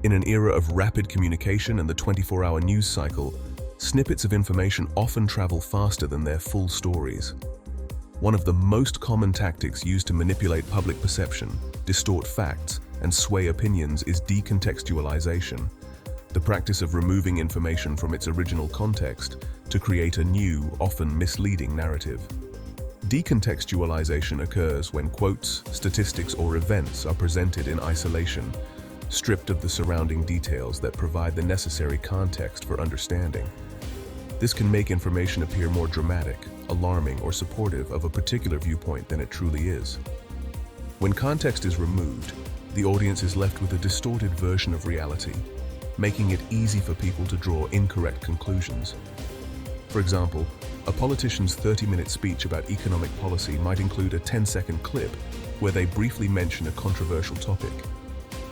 In an era of rapid communication and the 24-hour news cycle, snippets of information often travel faster than their full stories. One of the most common tactics used to manipulate public perception, distort facts, and sway opinions is decontextualization, the practice of removing information from its original context to create a new, often misleading narrative. Decontextualization occurs when quotes, statistics, or events are presented in isolation, stripped of the surrounding details that provide the necessary context for understanding. This can make information appear more dramatic, alarming, or supportive of a particular viewpoint than it truly is. When context is removed, the audience is left with a distorted version of reality, making it easy for people to draw incorrect conclusions. For example, a politician's 30-minute speech about economic policy might include a 10-second clip where they briefly mention a controversial topic.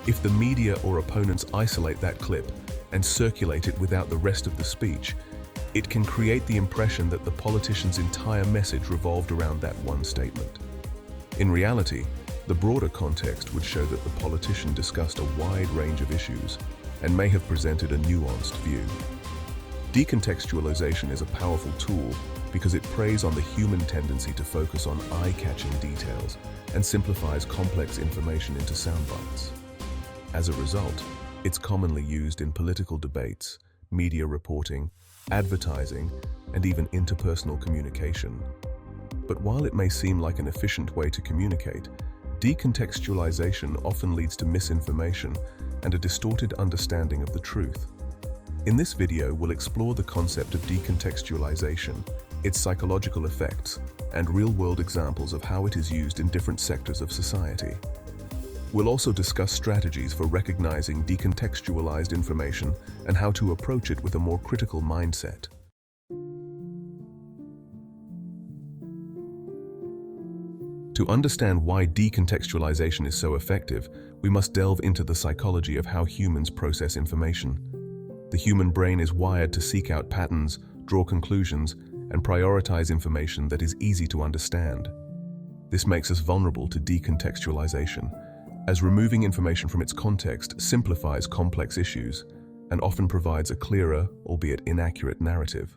If the media or opponents isolate that clip and circulate it without the rest of the speech, it can create the impression that the politician's entire message revolved around that one statement. In reality, the broader context would show that the politician discussed a wide range of issues and may have presented a nuanced view. Decontextualization is a powerful tool because it preys on the human tendency to focus on eye-catching details and simplifies complex information into sound bites. As a result, it's commonly used in political debates, media reporting, advertising, and even interpersonal communication. But while it may seem like an efficient way to communicate, decontextualization often leads to misinformation and a distorted understanding of the truth. In this video, we'll explore the concept of decontextualization, its psychological effects, and real-world examples of how it is used in different sectors of society. We'll also discuss strategies for recognizing decontextualized information and how to approach it with a more critical mindset. To understand why decontextualization is so effective, we must delve into the psychology of how humans process information. The human brain is wired to seek out patterns, draw conclusions, and prioritize information that is easy to understand. This makes us vulnerable to decontextualization, as removing information from its context simplifies complex issues and often provides a clearer, albeit inaccurate, narrative.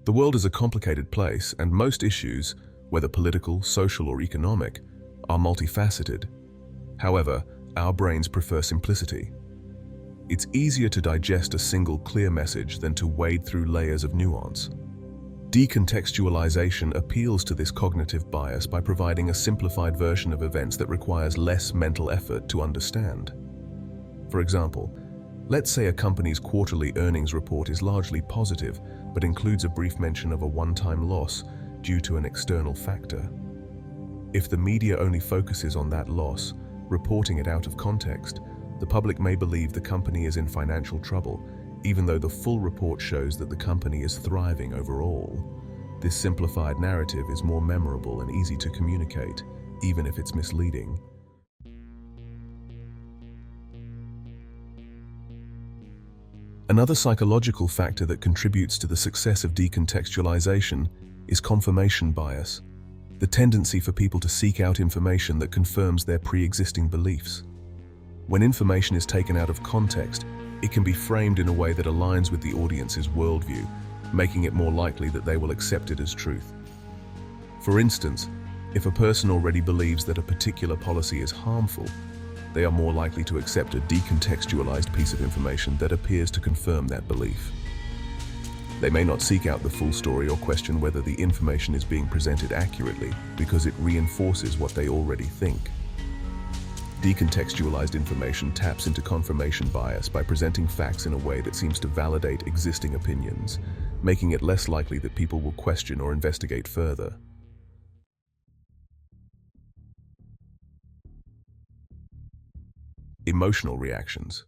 The world is a complicated place, and most issues, whether political, social, or economic, are multifaceted. However, our brains prefer simplicity. It's easier to digest a single clear message than to wade through layers of nuance. Decontextualization appeals to this cognitive bias by providing a simplified version of events that requires less mental effort to understand. For example, let's say a company's quarterly earnings report is largely positive, but includes a brief mention of a one-time loss due to an external factor. If the media only focuses on that loss, reporting it out of context, the public may believe the company is in financial trouble, even though the full report shows that the company is thriving overall. This simplified narrative is more memorable and easy to communicate, even if it's misleading. Another psychological factor that contributes to the success of decontextualization is confirmation bias, the tendency for people to seek out information that confirms their pre-existing beliefs. When information is taken out of context, it can be framed in a way that aligns with the audience's worldview, making it more likely that they will accept it as truth. For instance, if a person already believes that a particular policy is harmful, they are more likely to accept a decontextualized piece of information that appears to confirm that belief. They may not seek out the full story or question whether the information is being presented accurately because it reinforces what they already think. Decontextualized information taps into confirmation bias by presenting facts in a way that seems to validate existing opinions, making it less likely that people will question or investigate further. Emotional reactions.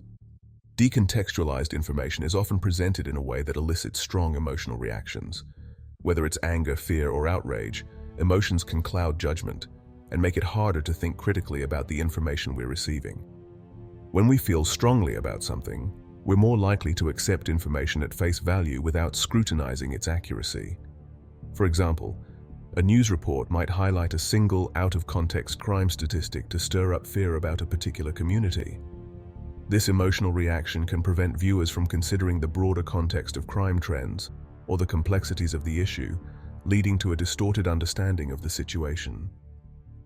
Decontextualized information is often presented in a way that elicits strong emotional reactions. Whether it's anger, fear, or outrage, emotions can cloud judgment and make it harder to think critically about the information we're receiving. When we feel strongly about something, we're more likely to accept information at face value without scrutinizing its accuracy. For example, A news report might highlight a single out-of-context crime statistic to stir up fear about a particular community. This emotional reaction can prevent viewers from considering the broader context of crime trends or the complexities of the issue, leading to a distorted understanding of the situation.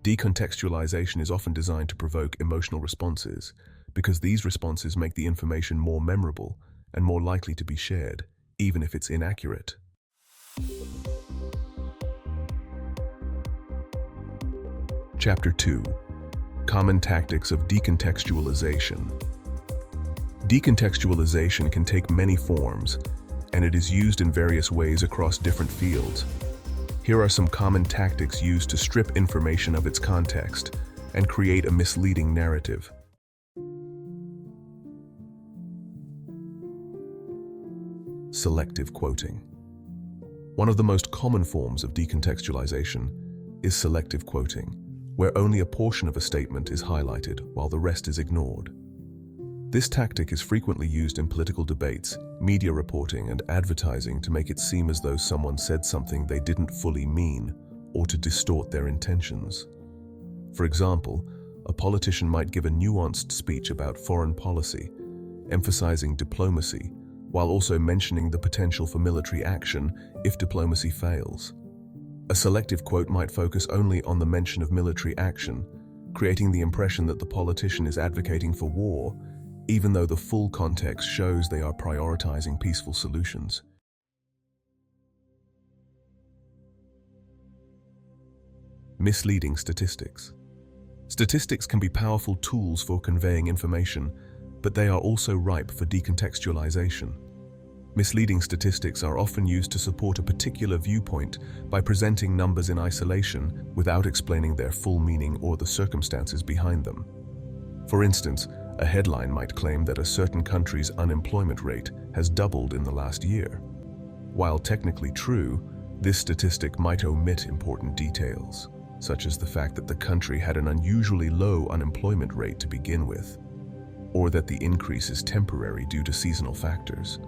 Decontextualization is often designed to provoke emotional responses because these responses make the information more memorable and more likely to be shared, even if it's inaccurate. Chapter 2. Common Tactics of Decontextualization. Decontextualization can take many forms, and it is used in various ways across different fields. Here are some common tactics used to strip information of its context and create a misleading narrative. Selective quoting. One of the most common forms of decontextualization is selective quoting, where only a portion of a statement is highlighted while the rest is ignored. This tactic is frequently used in political debates, media reporting, and advertising to make it seem as though someone said something they didn't fully mean or to distort their intentions. For example, a politician might give a nuanced speech about foreign policy, emphasizing diplomacy, while also mentioning the potential for military action if diplomacy fails. A selective quote might focus only on the mention of military action, creating the impression that the politician is advocating for war, even though the full context shows they are prioritizing peaceful solutions. Misleading statistics. Statistics can be powerful tools for conveying information, but they are also ripe for decontextualization. Misleading statistics are often used to support a particular viewpoint by presenting numbers in isolation without explaining their full meaning or the circumstances behind them. For instance, a headline might claim that a certain country's unemployment rate has doubled in the last year. While technically true, this statistic might omit important details, such as the fact that the country had an unusually low unemployment rate to begin with, or that the increase is temporary due to seasonal factors.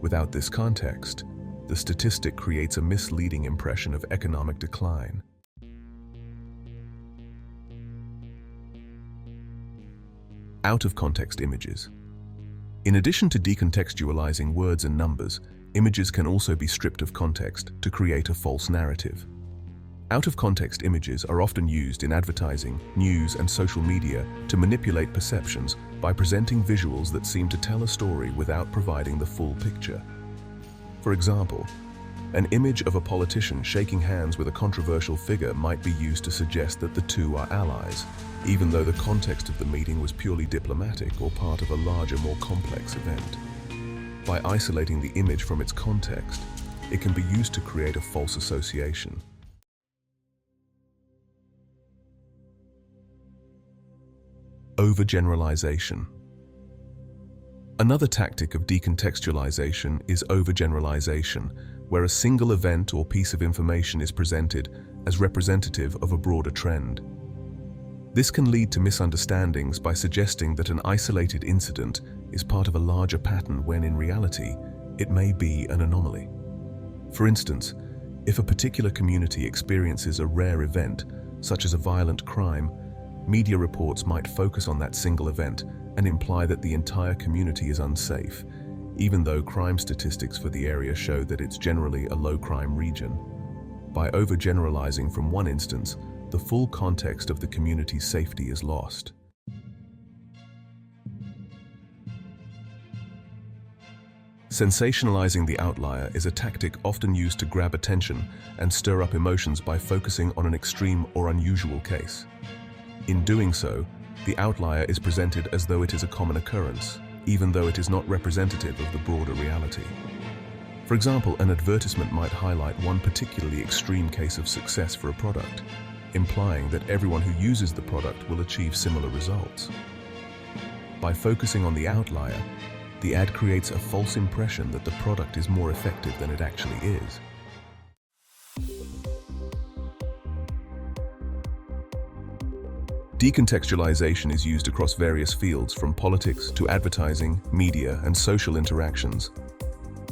Without this context, the statistic creates a misleading impression of economic decline. Out-of-context images. In addition to decontextualizing words and numbers, images can also be stripped of context to create a false narrative. Out-of-context images are often used in advertising, news, and social media to manipulate perceptions by presenting visuals that seem to tell a story without providing the full picture. For example, an image of a politician shaking hands with a controversial figure might be used to suggest that the two are allies, even though the context of the meeting was purely diplomatic or part of a larger, more complex event. By isolating the image from its context, it can be used to create a false association. Overgeneralization. Another tactic of decontextualization is overgeneralization, where a single event or piece of information is presented as representative of a broader trend. This can lead to misunderstandings by suggesting that an isolated incident is part of a larger pattern when in reality, it may be an anomaly. For instance, if a particular community experiences a rare event, such as a violent crime, media reports might focus on that single event and imply that the entire community is unsafe, even though crime statistics for the area show that it's generally a low-crime region. By overgeneralizing from one instance, the full context of the community's safety is lost. Sensationalizing the outlier is a tactic often used to grab attention and stir up emotions by focusing on an extreme or unusual case. In doing so, the outlier is presented as though it is a common occurrence, even though it is not representative of the broader reality. For example, an advertisement might highlight one particularly extreme case of success for a product, implying that everyone who uses the product will achieve similar results. By focusing on the outlier, the ad creates a false impression that the product is more effective than it actually is. Decontextualization is used across various fields, from politics to advertising, media, and social interactions.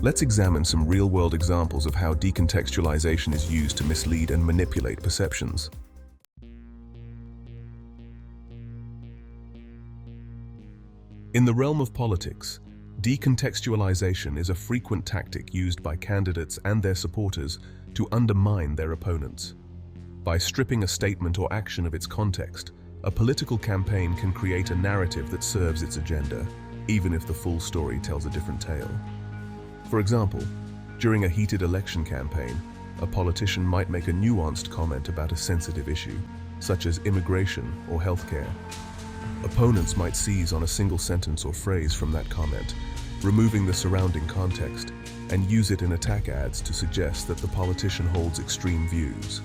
Let's examine some real-world examples of how decontextualization is used to mislead and manipulate perceptions. In the realm of politics, decontextualization is a frequent tactic used by candidates and their supporters to undermine their opponents. By stripping a statement or action of its context, a political campaign can create a narrative that serves its agenda, even if the full story tells a different tale. For example, during a heated election campaign, a politician might make a nuanced comment about a sensitive issue, such as immigration or healthcare. Opponents might seize on a single sentence or phrase from that comment, removing the surrounding context, and use it in attack ads to suggest that the politician holds extreme views.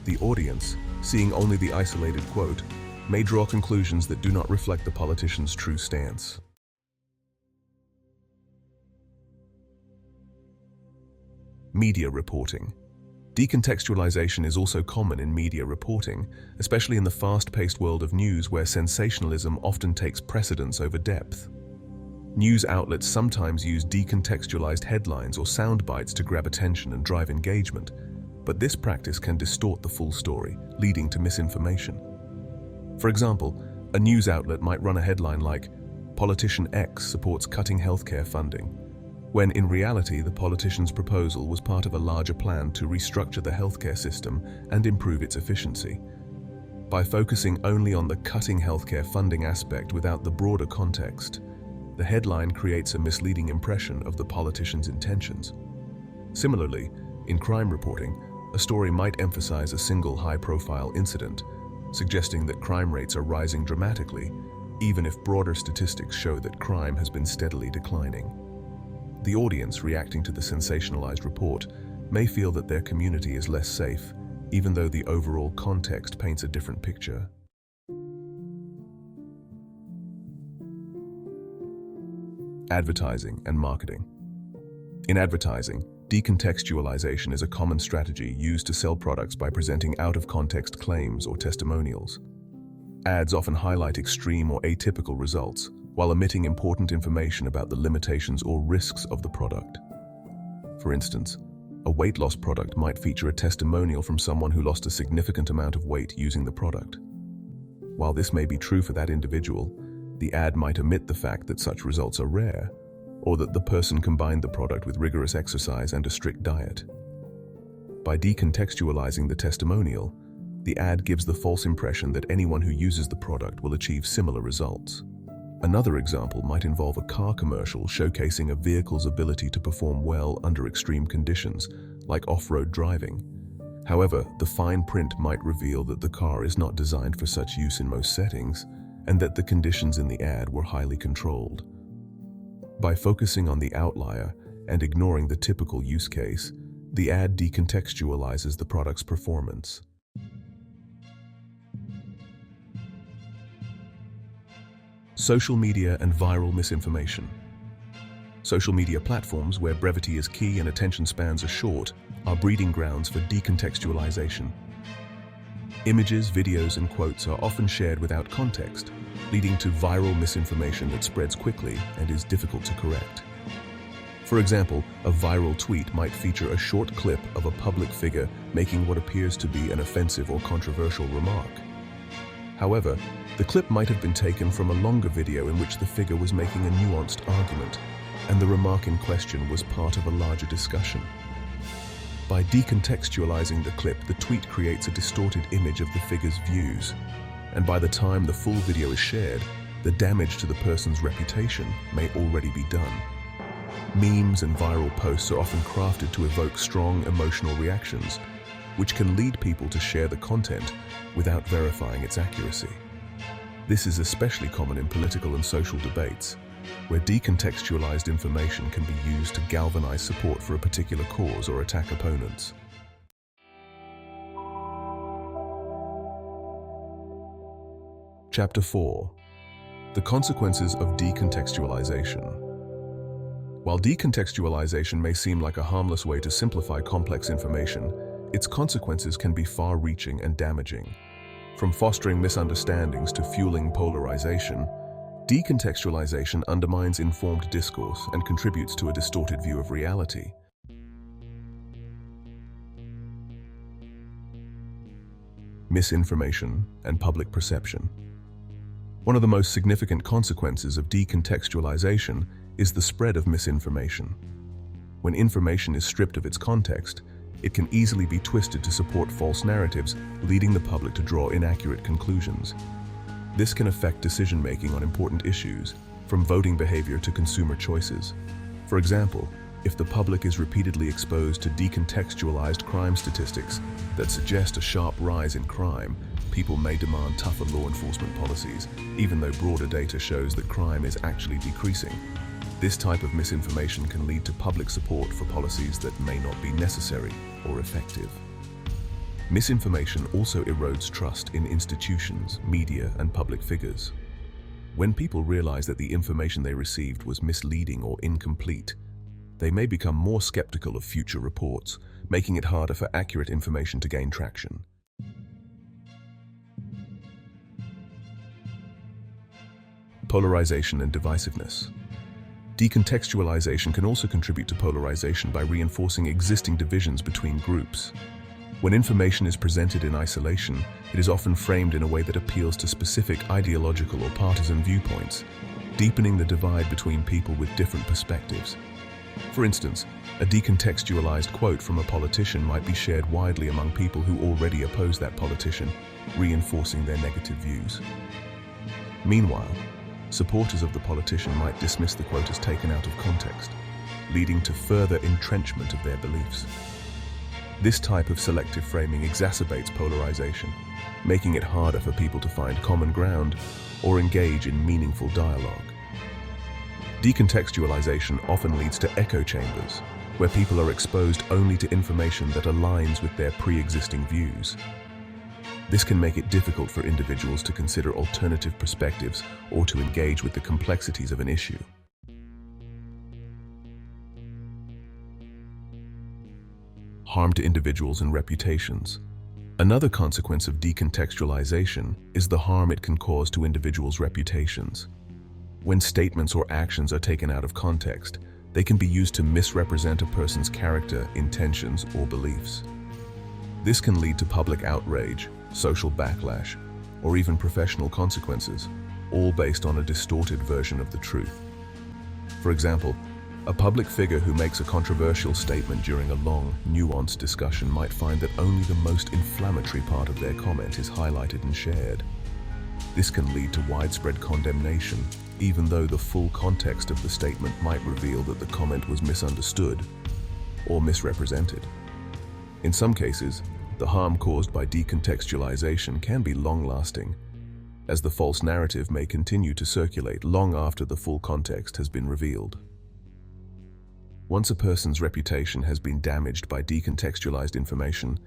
The audience, seeing only the isolated quote, may draw conclusions that do not reflect the politician's true stance. Media reporting. Decontextualization is also common in media reporting, especially in the fast-paced world of news where sensationalism often takes precedence over depth. News outlets sometimes use decontextualized headlines or sound bites to grab attention and drive engagement, but this practice can distort the full story, leading to misinformation. For example, a news outlet might run a headline like, "Politician X supports cutting healthcare funding," when in reality the politician's proposal was part of a larger plan to restructure the healthcare system and improve its efficiency. By focusing only on the cutting healthcare funding aspect without the broader context, the headline creates a misleading impression of the politician's intentions. Similarly, in crime reporting, a story might emphasize a single high-profile incident, suggesting that crime rates are rising dramatically, even if broader statistics show that crime has been steadily declining. The audience reacting to the sensationalized report may feel that their community is less safe, even though the overall context paints a different picture. Advertising and marketing. In advertising, decontextualization is a common strategy used to sell products by presenting out-of-context claims or testimonials. Ads often highlight extreme or atypical results, while omitting important information about the limitations or risks of the product. For instance, a weight loss product might feature a testimonial from someone who lost a significant amount of weight using the product. While this may be true for that individual, the ad might omit the fact that such results are rare, or that the person combined the product with rigorous exercise and a strict diet. By decontextualizing the testimonial, the ad gives the false impression that anyone who uses the product will achieve similar results. Another example might involve a car commercial showcasing a vehicle's ability to perform well under extreme conditions, like off-road driving. However, the fine print might reveal that the car is not designed for such use in most settings, and that the conditions in the ad were highly controlled. By focusing on the outlier and ignoring the typical use case, the ad decontextualizes the product's performance. Social media and viral misinformation. Social media platforms, where brevity is key and attention spans are short, are breeding grounds for decontextualization. Images, videos, and quotes are often shared without context, leading to viral misinformation that spreads quickly and is difficult to correct. For example, a viral tweet might feature a short clip of a public figure making what appears to be an offensive or controversial remark. However, the clip might have been taken from a longer video in which the figure was making a nuanced argument, and the remark in question was part of a larger discussion. By decontextualizing the clip, the tweet creates a distorted image of the figure's views, and by the time the full video is shared, the damage to the person's reputation may already be done. Memes and viral posts are often crafted to evoke strong emotional reactions, which can lead people to share the content without verifying its accuracy. This is especially common in political and social debates, where decontextualized information can be used to galvanize support for a particular cause or attack opponents. Chapter 4. The consequences of decontextualization. While decontextualization may seem like a harmless way to simplify complex information, its consequences can be far-reaching and damaging. From fostering misunderstandings to fueling polarization, Decontextualization undermines informed discourse and contributes to a distorted view of reality. Misinformation and public perception. One of the most significant consequences of decontextualization is the spread of misinformation. When information is stripped of its context, it can easily be twisted to support false narratives, leading the public to draw inaccurate conclusions. This can affect decision-making on important issues, from voting behavior to consumer choices. For example, if the public is repeatedly exposed to decontextualized crime statistics that suggest a sharp rise in crime, people may demand tougher law enforcement policies, even though broader data shows that crime is actually decreasing. This type of misinformation can lead to public support for policies that may not be necessary or effective. Misinformation also erodes trust in institutions, media, and public figures. When people realize that the information they received was misleading or incomplete, they may become more skeptical of future reports, making it harder for accurate information to gain traction. Polarization and divisiveness. Decontextualization can also contribute to polarization by reinforcing existing divisions between groups. When information is presented in isolation, it is often framed in a way that appeals to specific ideological or partisan viewpoints, deepening the divide between people with different perspectives. For instance, a decontextualized quote from a politician might be shared widely among people who already oppose that politician, reinforcing their negative views. Meanwhile, supporters of the politician might dismiss the quote as taken out of context, leading to further entrenchment of their beliefs. This type of selective framing exacerbates polarization, making it harder for people to find common ground or engage in meaningful dialogue. Decontextualization often leads to echo chambers, where people are exposed only to information that aligns with their pre-existing views. This can make it difficult for individuals to consider alternative perspectives or to engage with the complexities of an issue. Harm to individuals and reputations. Another consequence of decontextualization is the harm it can cause to individuals' reputations. When statements or actions are taken out of context, they can be used to misrepresent a person's character, intentions, or beliefs. This can lead to public outrage, social backlash, or even professional consequences, all based on a distorted version of the truth. For example, a public figure who makes a controversial statement during a long, nuanced discussion might find that only the most inflammatory part of their comment is highlighted and shared. This can lead to widespread condemnation, even though the full context of the statement might reveal that the comment was misunderstood or misrepresented. In some cases, the harm caused by decontextualization can be long-lasting, as the false narrative may continue to circulate long after the full context has been revealed. Once a person's reputation has been damaged by decontextualized information,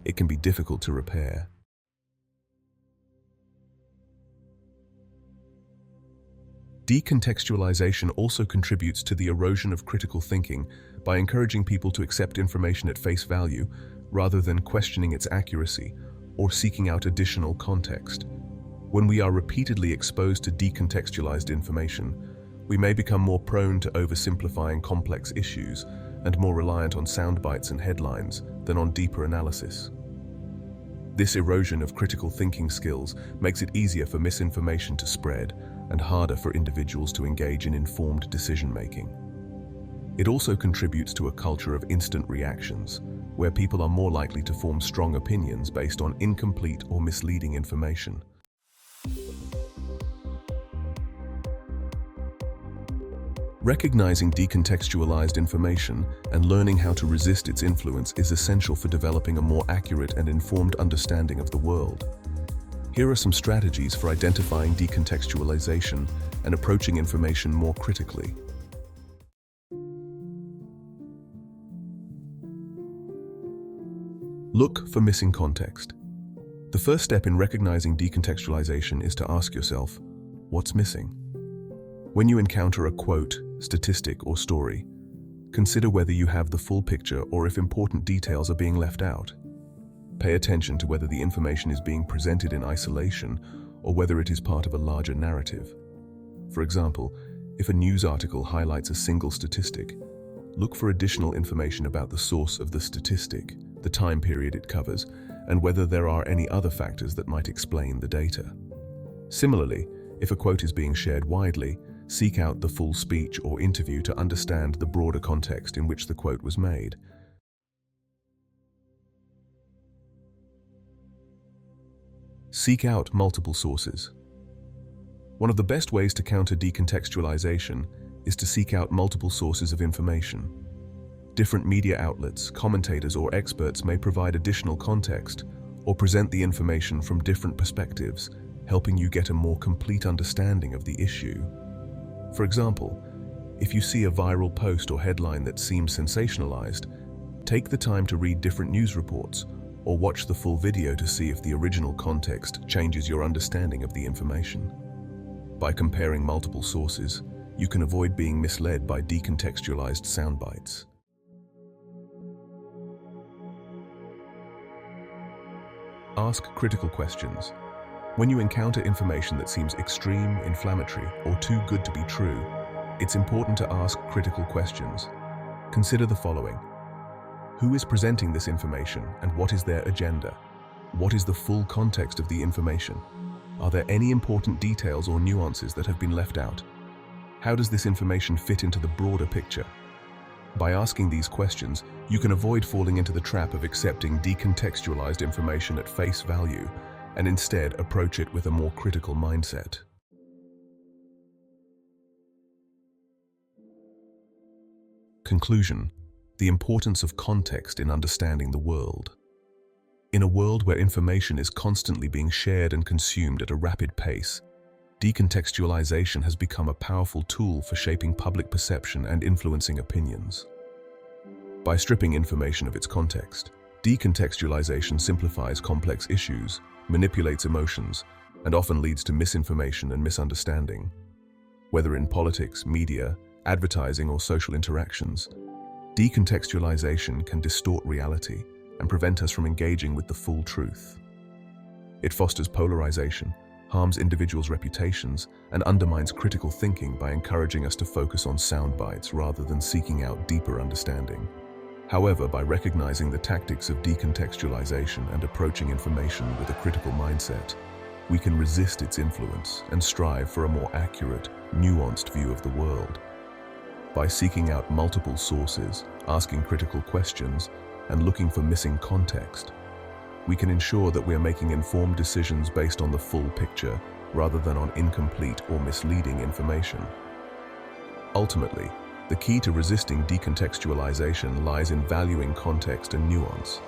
it can be difficult to repair. Decontextualization also contributes to the erosion of critical thinking by encouraging people to accept information at face value rather than questioning its accuracy or seeking out additional context. When we are repeatedly exposed to decontextualized information, we may become more prone to oversimplifying complex issues and more reliant on sound bites and headlines than on deeper analysis. This erosion of critical thinking skills makes it easier for misinformation to spread and harder for individuals to engage in informed decision-making. It also contributes to a culture of instant reactions, where people are more likely to form strong opinions based on incomplete or misleading information. Recognizing decontextualized information and learning how to resist its influence is essential for developing a more accurate and informed understanding of the world. Here are some strategies for identifying decontextualization and approaching information more critically. Look for missing context. The first step in recognizing decontextualization is to ask yourself, what's missing? When you encounter a quote, statistic, or story, consider whether you have the full picture or if important details are being left out. Pay attention to whether the information is being presented in isolation or whether it is part of a larger narrative. For example, if a news article highlights a single statistic, look for additional information about the source of the statistic, the time period it covers, and whether there are any other factors that might explain the data. Similarly, if a quote is being shared widely, seek out the full speech or interview to understand the broader context in which the quote was made. Seek out multiple sources. One of the best ways to counter decontextualization is to seek out multiple sources of information. Different media outlets, commentators, or experts may provide additional context or present the information from different perspectives, helping you get a more complete understanding of the issue. For example, if you see a viral post or headline that seems sensationalized, take the time to read different news reports or watch the full video to see if the original context changes your understanding of the information. By comparing multiple sources, you can avoid being misled by decontextualized soundbites. Ask critical questions. When you encounter information that seems extreme, inflammatory, or too good to be true, it's important to ask critical questions. Consider the following. Who is presenting this information and what is their agenda? What is the full context of the information? Are there any important details or nuances that have been left out? How does this information fit into the broader picture? By asking these questions, you can avoid falling into the trap of accepting decontextualized information at face value and instead approach it with a more critical mindset. Conclusion: the importance of context in understanding the world. In a world where information is constantly being shared and consumed at a rapid pace, decontextualization has become a powerful tool for shaping public perception and influencing opinions. By stripping information of its context, decontextualization simplifies complex issues, manipulates emotions, and often leads to misinformation and misunderstanding. Whether in politics, media, advertising, or social interactions, decontextualization can distort reality and prevent us from engaging with the full truth. It fosters polarization, harms individuals' reputations, and undermines critical thinking by encouraging us to focus on sound bites rather than seeking out deeper understanding. However, by recognizing the tactics of decontextualization and approaching information with a critical mindset, we can resist its influence and strive for a more accurate, nuanced view of the world. By seeking out multiple sources, asking critical questions, and looking for missing context, we can ensure that we are making informed decisions based on the full picture rather than on incomplete or misleading information. Ultimately, the key to resisting decontextualization lies in valuing context and nuance.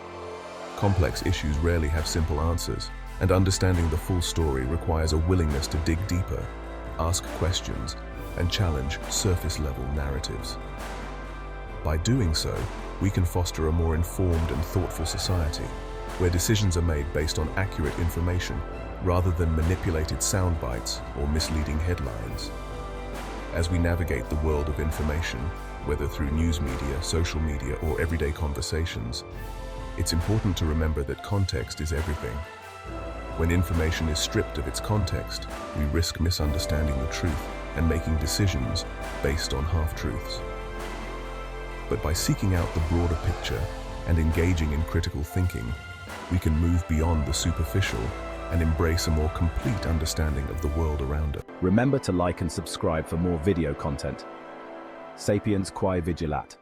Complex issues rarely have simple answers, and understanding the full story requires a willingness to dig deeper, ask questions, and challenge surface-level narratives. By doing so, we can foster a more informed and thoughtful society, where decisions are made based on accurate information rather than manipulated sound bites or misleading headlines. As we navigate the world of information, whether through news media, social media, or everyday conversations, it's important to remember that context is everything. When information is stripped of its context, we risk misunderstanding the truth and making decisions based on half-truths. But by seeking out the broader picture and engaging in critical thinking, we can move beyond the superficial and embrace a more complete understanding of the world around us. Remember to like and subscribe for more video content. Sapiens quae vigilat.